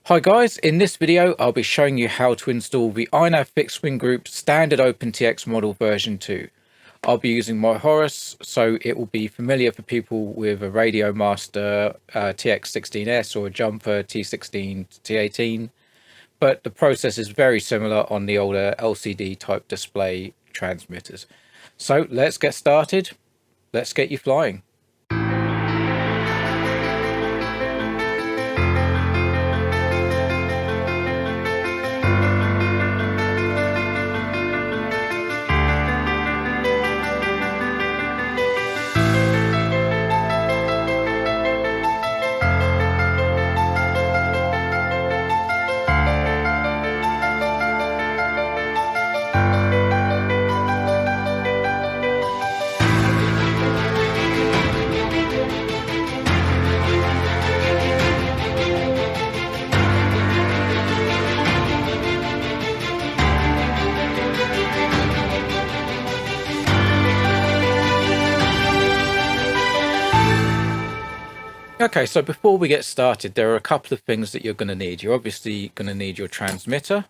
Hi guys, in this video I'll be showing you how to install the iNav Fixed Wing Group Standard OpenTX model version 2. I'll be using my Horus, so it will be familiar for people with a Radio Master TX16S or a Jumper T16 T18, but the process is very similar on the older LCD type display transmitters. So let's get started, let's get you flying. Okay, so before we get started, there are a couple of things that you're going to need. You're obviously going to need your transmitter.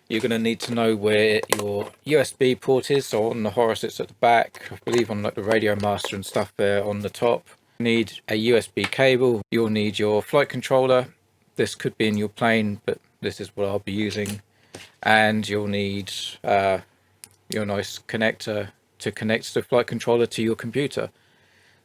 You're going to need to know where your USB port is. So on the Horus, it's at the back. I believe on like the Radio Master and stuff there on the top. You need a USB cable. You'll need your flight controller. This could be in your plane, but this is what I'll be using. And you'll need your nice connector to connect the flight controller to your computer.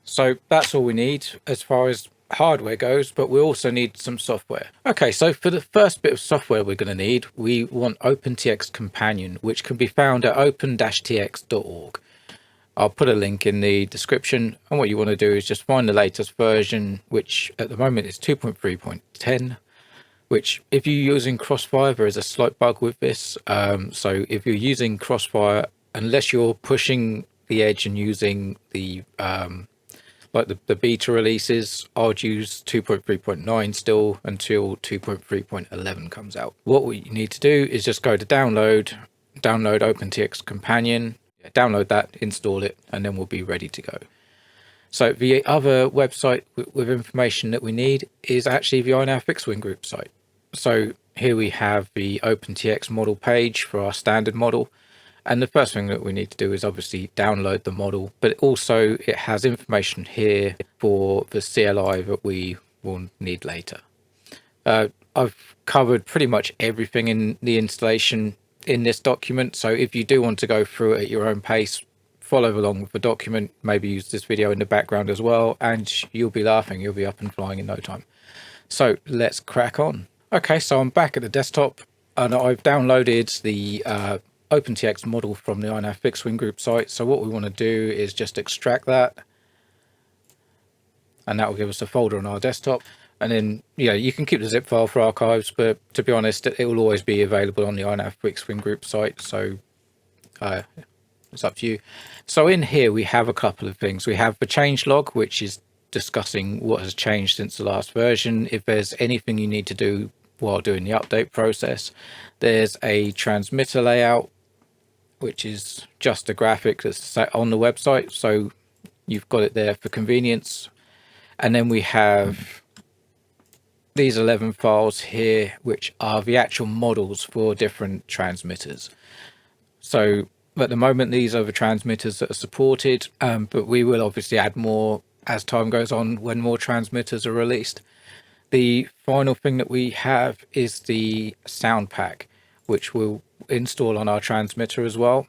So that's all we need as far as hardware goes, but we also need some software. Okay, so for the first bit of software we're going to need, we want OpenTX Companion, which can be found at open-tx.org. I'll put a link in the description, and what you want to do is just find the latest version, which at the moment is 2.3.10, which if you're using Crossfire, there is a slight bug with this. So if you're using Crossfire, unless you're pushing the edge and using the like the beta releases, I would use 2.3.9 still until 2.3.11 comes out. What we need to do is just go to download OpenTX Companion, download that, install it, and then we'll be ready to go. So the other website with information that we need is actually the iNav Fixed Wing Group site. So here we have the OpenTX model page for our standard model. And the first thing that we need to do is obviously download the model, but also it has information here for the CLI that we will need later. I've covered pretty much everything in the installation in this document. So if you do want to go through it at your own pace, follow along with the document, maybe use this video in the background as well, and you'll be laughing, you'll be up and flying in no time. So let's crack on. Okay, so I'm back at the desktop and I've downloaded the OpenTX model from the iNav Fixed Wing Group site. So what we want to do is just extract that, and that will give us a folder on our desktop. And then you can keep the zip file for archives, but to be honest, it will always be available on the iNav Fixed Wing Group site, so it's up to you. So in here we have a couple of things. We have the change log, which is discussing what has changed since the last version, if there's anything you need to do while doing the update process. There's a transmitter layout, which is just a graphic that's set on the website, so you've got it there for convenience. And then we have these 11 files here, which are the actual models for different transmitters. So at the moment, these are the transmitters that are supported, but we will obviously add more as time goes on when more transmitters are released. The final thing that we have is the sound pack, which we'll install on our transmitter as well.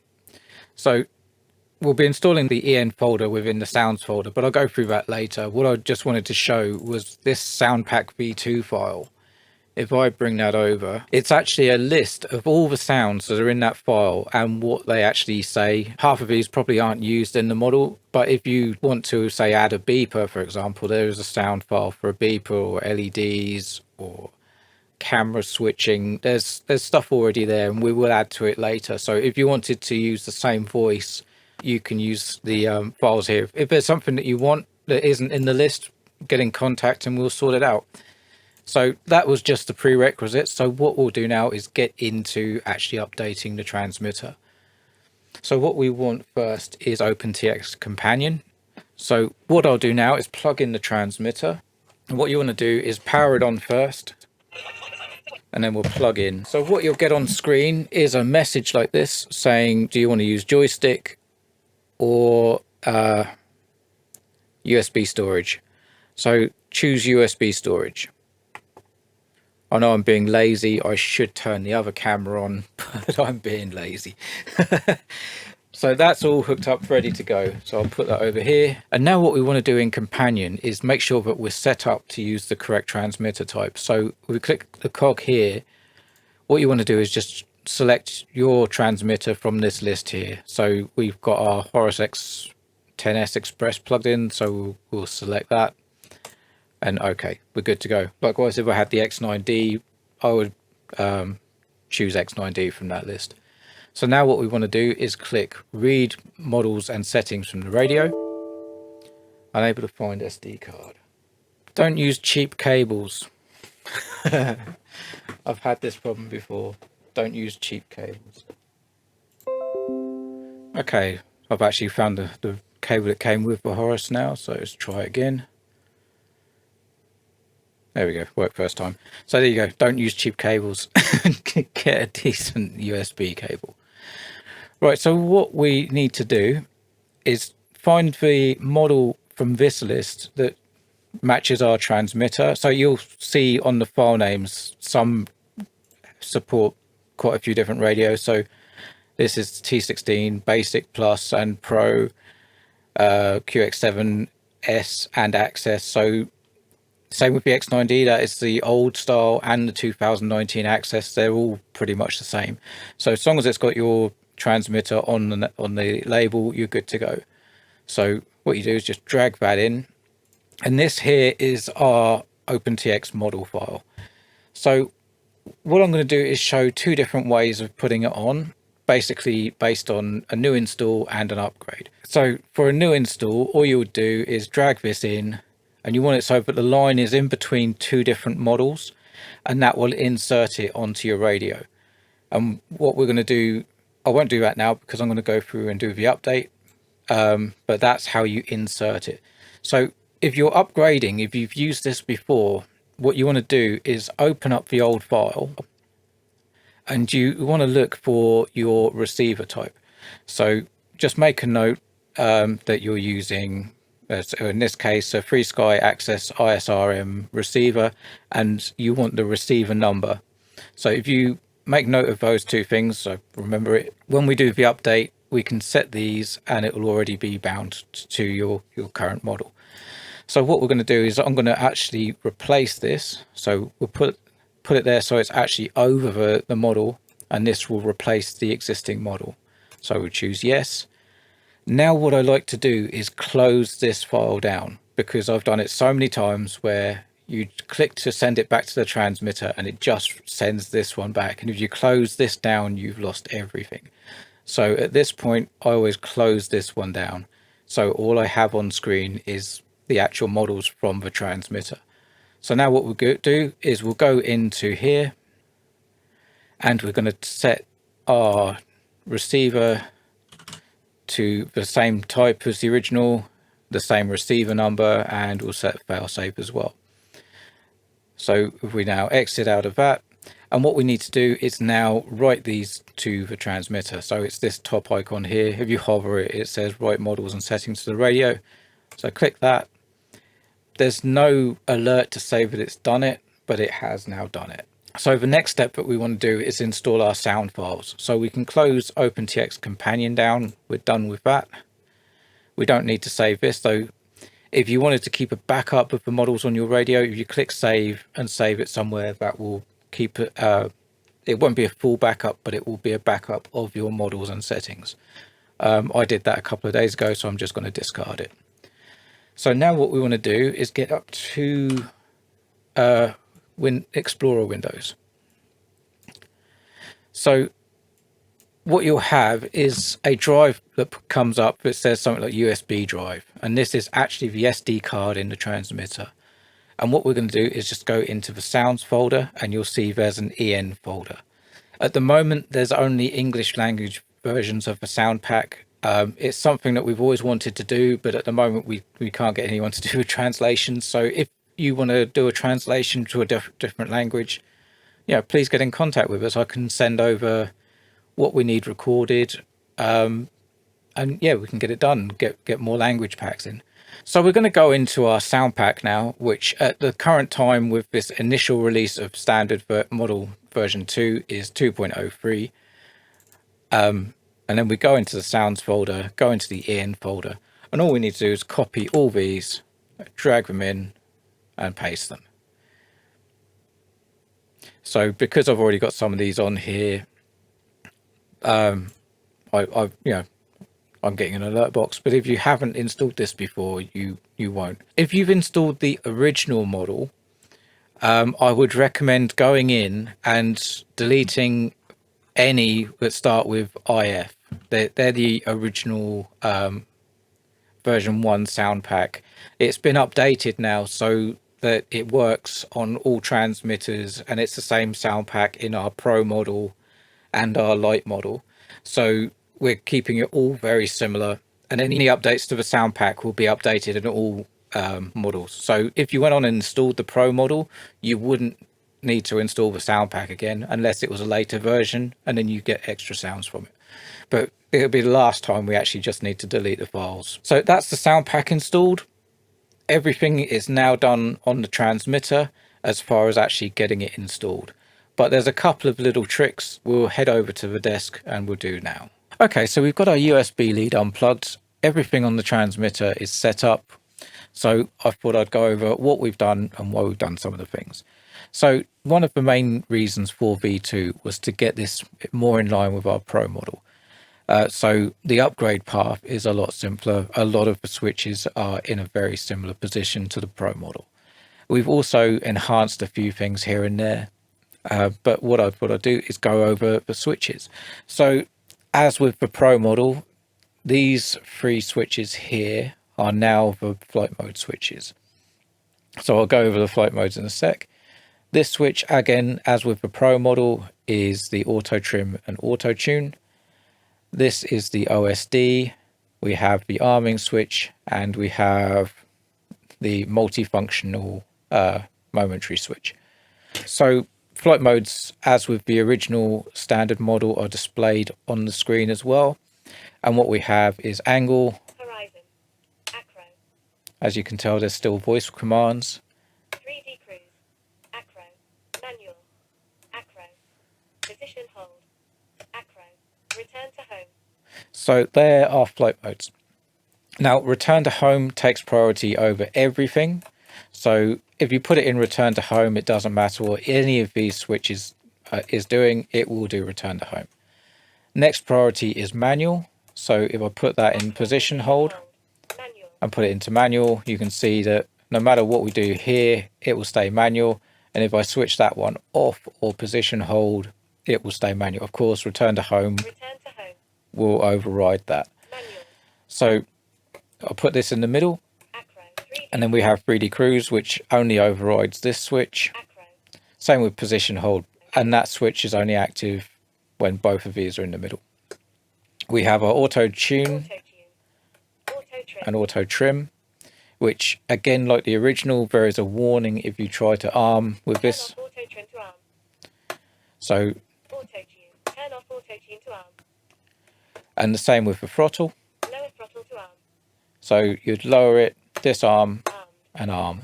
So we'll be installing the EN folder within the sounds folder, but I'll go through that later. What I just wanted to show was this sound pack v2 file. If I bring that over, it's actually a list of all the sounds that are in that file and what they actually say. Half of these probably aren't used in the model, but if you want to say add a beeper, for example, there is a sound file for a beeper or LEDs or camera switching. There's stuff already there, and we will add to it later. So if you wanted to use the same voice, you can use the files here. If there's something that you want that isn't in the list, get in contact and we'll sort it out. So that was just the prerequisite. So what we'll do now is get into actually updating the transmitter. So what we want first is OpenTX Companion. So what I'll do now is plug in the transmitter. And what you want to do is power it on first. and then we'll plug in. So what you'll get on screen is a message like this saying, do you want to use joystick or USB storage? So choose USB storage. I know I'm being lazy. I should turn the other camera on, but I'm being lazy. So that's all hooked up, ready to go. So I'll put that over here. And now what we want to do in Companion is make sure that we're set up to use the correct transmitter type. So we click the cog here. What you want to do is just select your transmitter from this list here. So we've got our Horus X10S Express plugged in, so we'll select that. And okay, we're good to go. Likewise, if I had the X9D, I would choose X9D from that list. So now what we want to do is click read models and settings from the radio. Unable to find SD card. Don't use cheap cables. I've had this problem before. Don't use cheap cables. Okay, I've actually found the cable that came with the Horus now, so let's try it again. There we go, worked first time. So there you go, don't use cheap cables. Get a decent USB cable. Right, so what we need to do is find the model from this list that matches our transmitter. So you'll see on the file names, some support quite a few different radios. So this is T16, Basic Plus and Pro, QX7S and Access. So same with the X9D, that is the old style, and the 2019 Access. They're all pretty much the same. So as long as it's got your transmitter on the label, you're good to go. So what you do is just drag that in, and this here is our OpenTX model file. So what I'm going to do is show two different ways of putting it on, basically based on a new install and an upgrade. So for a new install, all you would do is drag this in, and you want it so that the line is in between two different models, and that will insert it onto your radio. And what we're going to do, I won't do that now because I'm going to go through and do the update, but that's how you insert it. So if you're upgrading, if you've used this before, what you want to do is open up the old file, and you want to look for your receiver type. So just make a note that you're using, so in this case, a FreeSky Access ISRM receiver, and you want the receiver number. So if you make note of those two things, so remember it, when we do the update, we can set these and it will already be bound to your current model. So what we're going to do is I'm going to actually replace this. So we'll put it there so it's actually over the model, and this will replace the existing model. So we'll choose yes. Now what I like to do is close this file down, because I've done it so many times where you click to send it back to the transmitter and it just sends this one back. And if you close this down, you've lost everything. So at this point, I always close this one down. So all I have on screen is the actual models from the transmitter. So now what we'll do is we'll go into here, and we're going to set our receiver to the same type as the original, the same receiver number, and we'll set failsafe as well. So if we now exit out of that, and what we need to do is now write these to the transmitter. So it's this top icon here. If you hover it, it says write models and settings to the radio. So click that. There's no alert to say that it's done it, but it has now done it. So the next step that we want to do is install our sound files. So we can close OpenTX Companion down. We're done with that. We don't need to save this though. If you wanted to keep a backup of the models on your radio, if you click save and save it somewhere, that will keep it. It won't be a full backup, but it will be a backup of your models and settings. I did that a couple of days ago, so I'm just going to discard it. So now what we want to do is get up to Explorer windows. So what you'll have is a drive that comes up that says something like USB drive, and this is actually the SD card in the transmitter. And what we're going to do is just go into the sounds folder, and you'll see there's an EN folder. At the moment, there's only English language versions of the sound pack. It's something that we've always wanted to do, but at the moment we can't get anyone to do a translation. So if you want to do a translation to a different language, please get in contact with us. I can send over what we need recorded, and yeah, we can get it done, get more language packs in. So we're going to go into our sound pack now, which at the current time with this initial release of standard model version 2 is 2.03. And then we go into the sounds folder, go into the in folder, and all we need to do is copy all these, drag them in and paste them. So because I've already got some of these on here, I'm getting an alert box, but if you haven't installed this before, you won't. If you've installed the original model, I would recommend going in and deleting any that start with IF. They're the original version 1 sound pack. It's been updated now so that it works on all transmitters, and it's the same sound pack in our Pro model and our Lite model. So we're keeping it all very similar, and any updates to the sound pack will be updated in all models. So if you went on and installed the Pro model, you wouldn't need to install the sound pack again unless it was a later version, and then you get extra sounds from it. But it'll be the last time we actually just need to delete the files. So that's the sound pack installed. Everything is now done on the transmitter as far as actually getting it installed. But there's a couple of little tricks we'll head over to the desk and we'll do now. Okay, so we've got our USB lead unplugged. Everything on the transmitter is set up. So I thought I'd go over what we've done and why we've done some of the things. So one of the main reasons for V2 was to get this more in line with our Pro model. So the upgrade path is a lot simpler. A lot of the switches are in a very similar position to the Pro model. We've also enhanced a few things here and there, but what I thought I'd do is go over the switches. So as with the Pro model, these 3 switches here are now the flight mode switches. So I'll go over the flight modes in a sec. This switch, again, as with the Pro model, is the auto trim and auto tune. This is the OSD. We have the arming switch, and we have the multifunctional momentary switch. So flight modes, as with the original standard model, are displayed on the screen as well. And what we have is angle. Horizon. Acro. As you can tell, there's still voice commands. 3D cruise. Acro. Manual. Acro. Position hold. Acro. Return to home. So there are flight modes. Now, return to home takes priority over everything. So if you put it in return to home, it doesn't matter what any of these switches is doing, it will do return to home. Next priority is manual. So if I put that in position hold and put it into manual, you can see that no matter what we do here, it will stay manual. And if I switch that one off or position hold, it will stay manual. Of course, return to home will override that. Manual. So I'll put this in the middle, and then we have 3D cruise, which only overrides this switch. Acro. Same with position hold, and that switch is only active when both of these are in the middle. We have our auto tune and auto trim, which again, like the original, there is a warning if you try to arm with this. Auto trim to arm. So Auto tune. Turn off auto tune to arm. and the same with the throttle. Lower throttle to arm. So you'd lower it, disarm, Armed. and arm.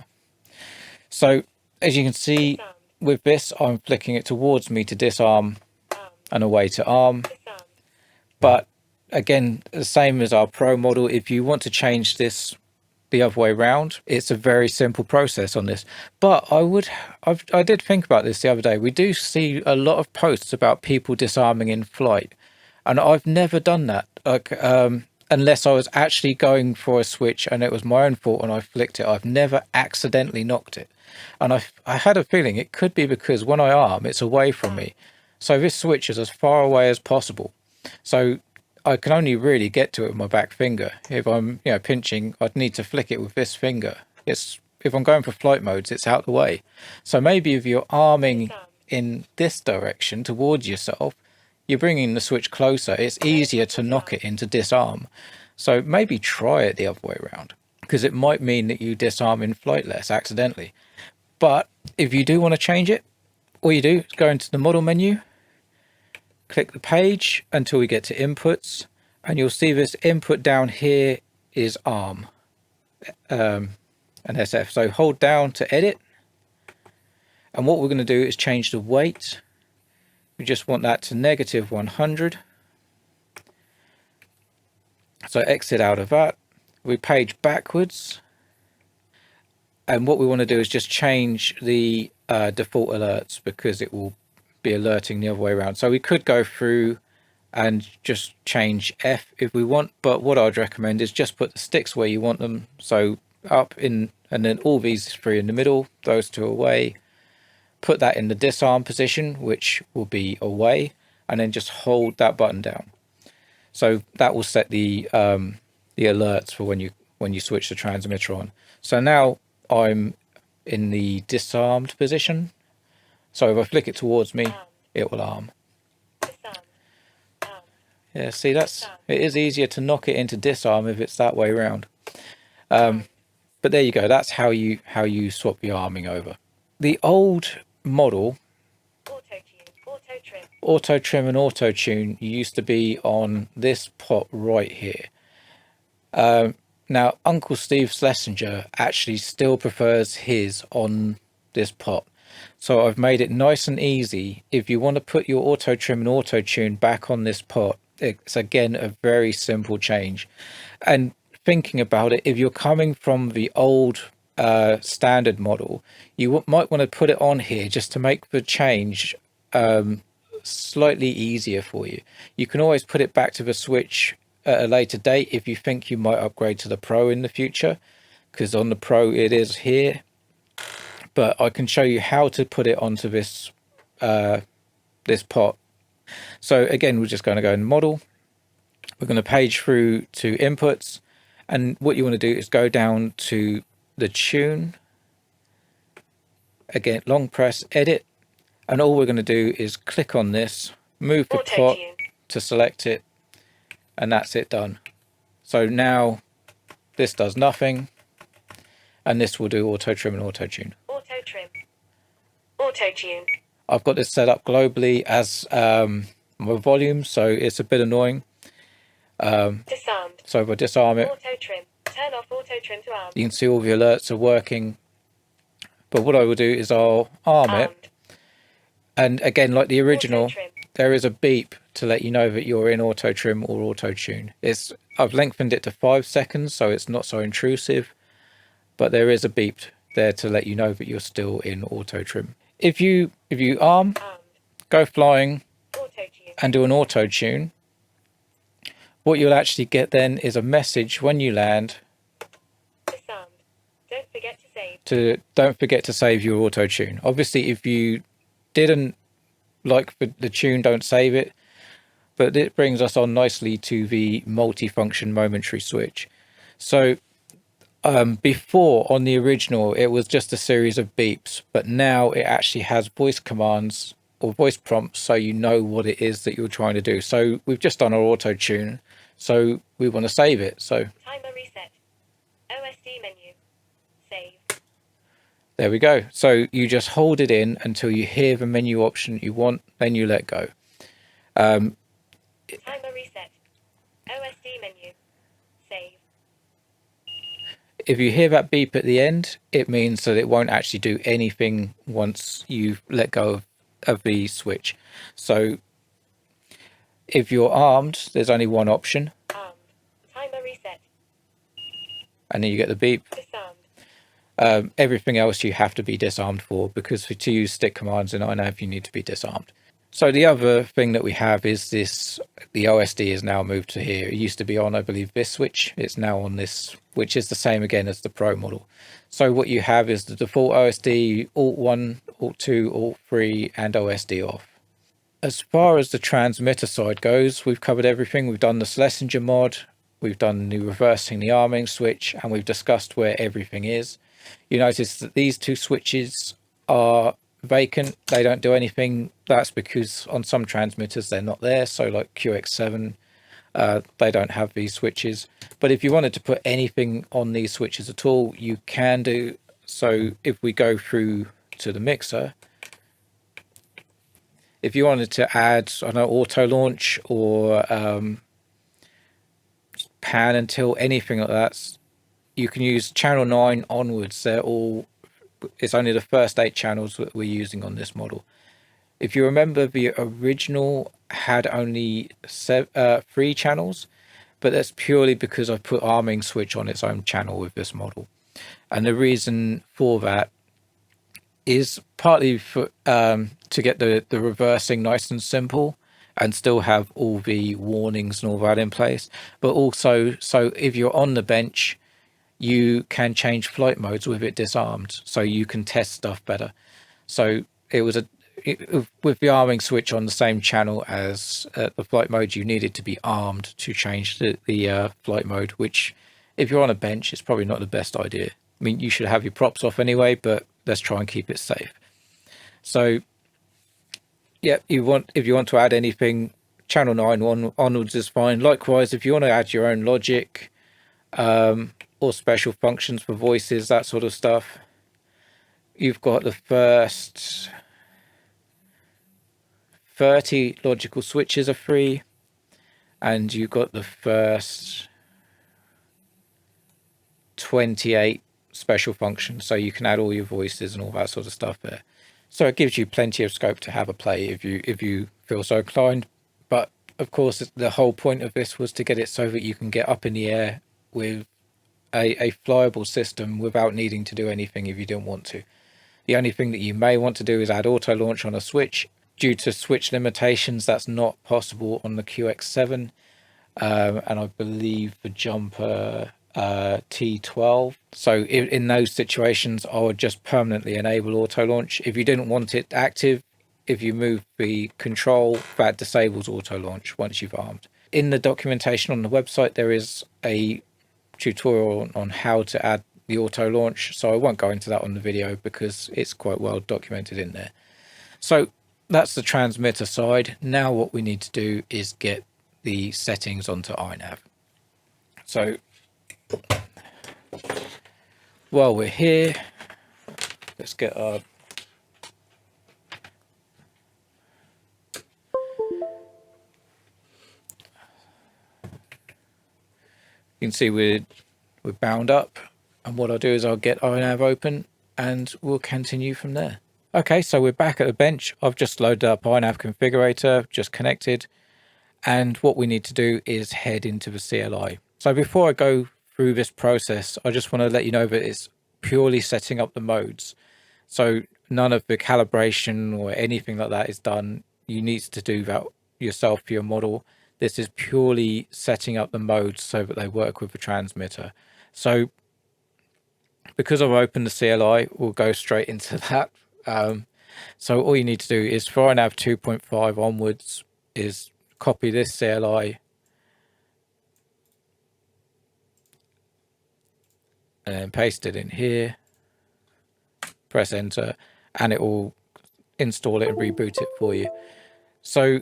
So as you can see Disarmed. with this, I'm flicking it towards me to disarm Armed. and away to arm. Disarmed. But again, the same as our Pro model, if you want to change this the other way around, it's a very simple process on this. But I did think about this the other day. We do see a lot of posts about people disarming in flight, and I've never done that. Like, unless I was actually going for a switch and it was my own fault and I flicked it. I've never accidentally knocked it. And I had a feeling it could be because when I arm, it's away from me. So this switch is as far away as possible. So I can only really get to it with my back finger. If I'm pinching, I'd need to flick it with this finger. If I'm going for flight modes, it's out the way. So maybe if you're arming in this direction towards yourself, you're bringing the switch closer, it's easier to knock it into disarm. So maybe try it the other way around, because it might mean that you disarm in flight less accidentally. But if you do want to change it, all you do is go into the model menu, click the page until we get to inputs, and you'll see this input down here is ARM and SF. So hold down to edit, and what we're going to do is change the weight. We just want that to -100. So exit out of that. We page backwards, and what we want to do is just change the default alerts, because it will be alerting the other way around. So we could go through and just change F if we want, but what I'd recommend is just put the sticks where you want them. So up in, and then all these three in the middle, those two away. Put that in the disarm position, which will be away, and then just hold that button down. So that will set the alerts for when you switch the transmitter on. So now I'm in the disarmed position. So if I flick it towards me, it will arm. Disarmed. Armed. Yeah, see, it is easier to knock it into disarm if it's that way around. But there you go. That's how you swap the arming over. The old model, auto trim and auto tune, used to be on this pot right here. Now Uncle Steve Schlesinger actually still prefers his on this pot, so I've made it nice and easy. If you want to put your auto trim and auto tune back on this pot, it's again a very simple change. And thinking about it, if you're coming from the old standard model, you might want to put it on here just to make the change slightly easier for you. You can always put it back to the switch at a later date if you think you might upgrade to the Pro in the future, because on the Pro it is here. But I can show you how to put it onto this this pot. So again, we're just going to go in model. We're going to page through to inputs, and what you want to do is go down to the tune. Again, long press edit, and all we're going to do is click on this, move the pot to select it, and that's it, done. So now this does nothing, and this will do auto trim and auto tune. Auto trim. Auto tune. I've got this set up globally as my volume, so it's a bit annoying. Disarmed. So if I disarm it, Auto trim. Turn off auto trim to arm. you can see all the alerts are working. But what I will do is I'll arm it, and again, like the original, there is a beep to let you know that you're in auto trim or auto tune. I've lengthened it to 5 seconds, so it's not so intrusive, but there is a beep there to let you know that you're still in auto trim. If you arm, go flying, and do an auto tune, what you'll actually get then is a message when you land. Disarmed. Don't forget to save. Don't forget to save your auto tune. Obviously, if you didn't like the tune, don't save it. But it brings us on nicely to the multi-function momentary switch. So before on the original, it was just a series of beeps, but now it actually has voice commands or voice prompts, so you know what it is that you're trying to do. So we've just done our auto tune, so we want to save it. So timer reset. OSD menu. Save. There we go. So you just hold it in until you hear the menu option you want, then you let go. Timer reset. OSD menu. Save. If you hear that beep at the end, it means that it won't actually do anything once you've let go of the switch. So if you're armed, there's only one option. Armed. Timer reset. And then you get the beep. Disarmed. Everything else you have to be disarmed for, because to use stick commands in iNav, you need to be disarmed. So the other thing that we have is this, the OSD is now moved to here. It used to be on, I believe, this switch. It's now on this, which is the same again as the Pro model. So what you have is the default OSD, Alt 1, Alt 2, Alt 3, and OSD off. As far as the transmitter side goes, we've covered everything. We've done the Schlesinger mod, we've done the reversing the arming switch, and we've discussed where everything is. You notice that these two switches are vacant. They don't do anything. That's because on some transmitters they're not there. So like QX7, they don't have these switches. But if you wanted to put anything on these switches at all, you can do. So if we go through to the mixer, If you wanted to add, I don't know, auto launch or pan and tilt, anything like that, you can use channel 9 onwards. It's only the first 8 channels that we're using on this model. If you remember, the original had only 3 channels, but that's purely because I put arming switch on its own channel with this model. And the reason for that is partly for to get the reversing nice and simple and still have all the warnings and all that in place, but also so if you're on the bench, you can change flight modes with it disarmed, so you can test stuff better. So it was with the arming switch on the same channel as the flight mode, you needed to be armed to change the flight mode, which if you're on a bench, it's probably not the best idea. I mean, you should have your props off anyway, but let's try and keep it safe. So yeah, if you want to add anything, channel 9 onwards is fine. Likewise, if you want to add your own logic or special functions for voices, that sort of stuff, you've got the first 30 logical switches are free, and you've got the first 28 special functions, so you can add all your voices and all that sort of stuff there. So it gives you plenty of scope to have a play if you feel so inclined. But of course, the whole point of this was to get it so that you can get up in the air with a flyable system without needing to do anything if you don't want to. The only thing that you may want to do is add auto launch on a switch. Due to switch limitations, that's not possible on the QX7, and I believe the jumper T12. So in those situations, I would just permanently enable auto launch. If you didn't want it active, if you move the control, that disables auto launch once you've armed. In the documentation on the website, there is a tutorial on how to add the auto launch, so I won't go into that on the video because it's quite well documented in there. So that's the transmitter side. Now what we need to do is get the settings onto iNav. So while we're here, let's get our you can see we're bound up, and what I'll do is I'll get iNav open and we'll continue from there. Okay, so we're back at the bench. I've just loaded up iNav configurator, just connected, and what we need to do is head into the CLI. So before I go through this process, I just want to let you know that it's purely setting up the modes. So none of the calibration or anything like that is done. You need to do that yourself for your model. This is purely setting up the modes so that they work with the transmitter. So because I've opened the CLI, we'll go straight into that. So all you need to do is for iNav 2.5 onwards is copy this CLI and then paste it in here, press enter, and it will install it and reboot it for you. So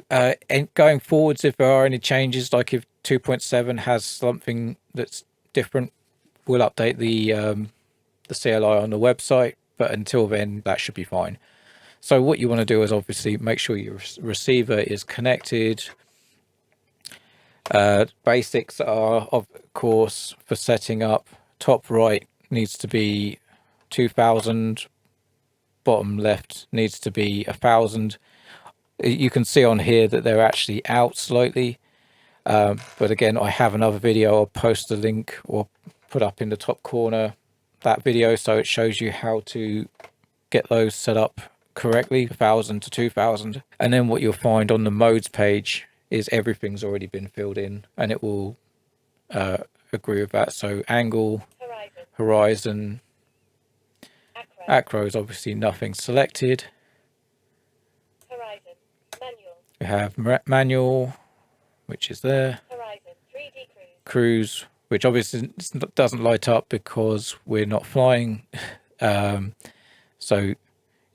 going forwards, if there are any changes, like if 2.7 has something that's different, we'll update the CLI on the website, but until then that should be fine. So what you want to do is obviously make sure your receiver is connected. Basics are, of course, for setting up, top right needs to be 2000, bottom left needs to be 1000. You can see on here that they're actually out slightly, but again, I have another video. I'll post the link or put up in the top corner that video, so it shows you how to get those set up correctly, 1000 to 2000. And then what you'll find on the modes page is everything's already been filled in, and it will agree with that. So angle, horizon, acro is obviously nothing selected. Horizon, manual. We have manual, which is there. Horizon, 3D cruise, which obviously doesn't light up because we're not flying. So you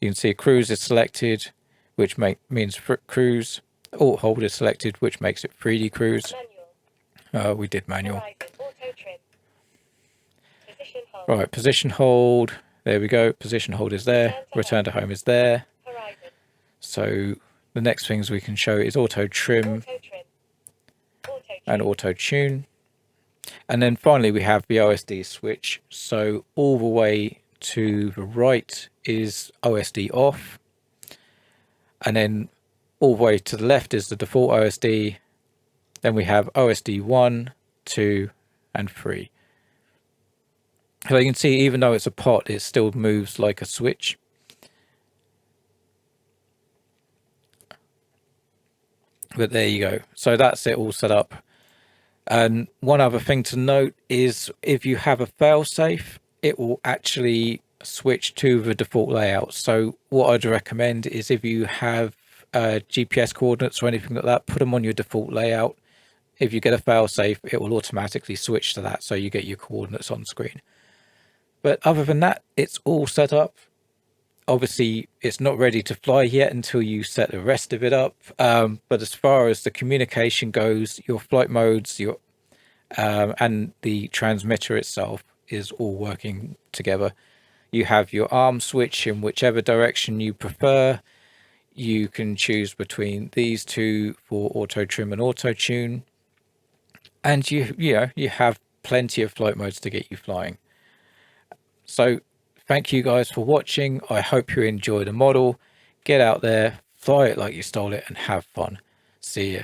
can see cruise is selected, which means cruise. Alt hold is selected, which makes it 3D cruise. Manual. We did manual. Horizon, Autotrim. Position hold. Right, position hold. There we go. Position hold is there. Return to home is there. Horizon. So The next things we can show is auto trim and auto tune. And then finally we have the OSD switch. So all the way to the right is OSD off. And then all the way to the left is the default OSD. Then we have OSD 1, 2, and 3. So you can see, even though it's a pot, it still moves like a switch. But there you go. So that's it all set up. And one other thing to note is if you have a failsafe, it will actually switch to the default layout. So what I'd recommend is if you have GPS coordinates or anything like that, put them on your default layout. If you get a failsafe, it will automatically switch to that, so you get your coordinates on screen. But other than that, it's all set up. Obviously, it's not ready to fly yet until you set the rest of it up. But as far as the communication goes, your flight modes, and the transmitter itself is all working together. You have your arm switch in whichever direction you prefer. You can choose between these two for auto trim and auto tune. And you have plenty of flight modes to get you flying. So thank you guys for watching. I hope you enjoy the model. Get out there, fly it like you stole it, and have fun. See ya.